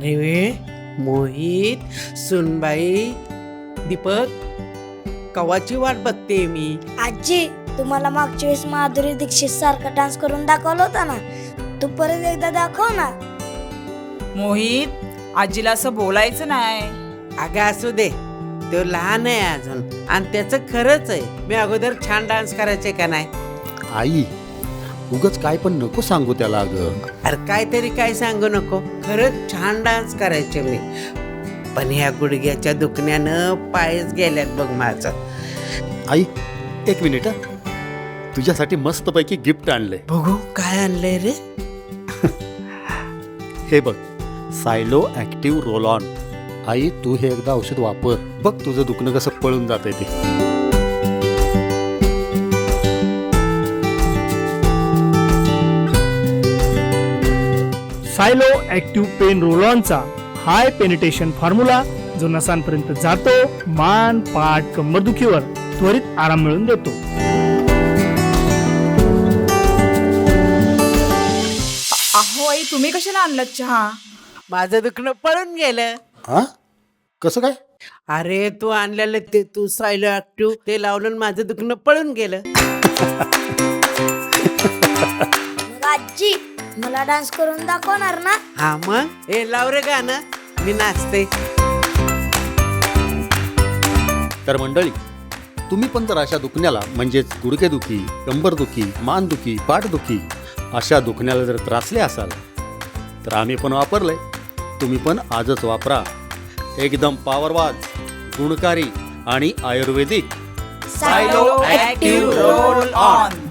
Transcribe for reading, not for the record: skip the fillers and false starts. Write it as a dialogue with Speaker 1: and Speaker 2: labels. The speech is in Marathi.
Speaker 1: अरे वे मोहित, सुनबाई, दीपक, कवाची वाट बघते मी.
Speaker 2: आजी, तुम्हाला मागच्या वेळेस माधुरी दीक्षित सारखा डान्स करून दाखवला होता ना, तू परत एकदा दाखव ना.
Speaker 3: मोहित, आजीला असं बोलायचं नाही.
Speaker 1: अगं असू दे, तो लहान आहे अजून आणि त्याचं खरंच आहे. मी अगोदर छान डान्स करायचे का नाही?
Speaker 4: आई उगच काय पण नको सांगू त्याला. अगं
Speaker 1: अरे काहीतरी काय सांगू नको, खरंच छान डान्स करायचे मी. पण ह्या गुडघ्याच्या दुखण्यानं पायच गेल्यात बघ माझं.
Speaker 4: आई एक मिनिट हं. तुझ्यासाठी मस्तपैकी गिफ्ट आणलंय.
Speaker 1: बघू काय आणलंय रे.
Speaker 4: हे बघ, सायलो ॲक्टिव्ह रोल ऑन. आई तू हे एकदा औषध वापर बघ, तुझं दुखणं कसं पळून जातंय ते.
Speaker 5: सायलो ॲक्टिव्ह पेन रोलॉनचा हाय पेनिटेशन फॉर्म्युला जो नसांपर्यंत जातो, मान पाठ कंबरदुखीवर त्वरित आराम मिळवून देतो.
Speaker 3: अहो आई, तुम्ही कशाला आणलात चहा?
Speaker 1: माझं दुखणं पळून गेलं.
Speaker 4: हा कसं काय?
Speaker 1: अरे तू आणलेलं ते तू सायलो ऍक्टिव्ह ते लावलं आणि माझं दुखणं पळून गेलं.
Speaker 2: मग आजी, मला डान्स करून दाखवणार ना?
Speaker 1: हा मग हे लाव रे गाणं, मी नाचते.
Speaker 4: तर मंडळी, तुम्ही पण जर अशा दुखण्याला म्हणजेच गुडघेदुखी, कंबरदुखी, मानदुखी, पाठदुखी अशा दुखण्याला जर त्रासले असाल तर आम्ही पण वापरलंय. तुम्ही पण आजच वापरा. एकदम पॉवरवाज, गुणकारी आणि आयुर्वेदिक
Speaker 3: सायलो ॲक्टिव्ह रोल ऑन.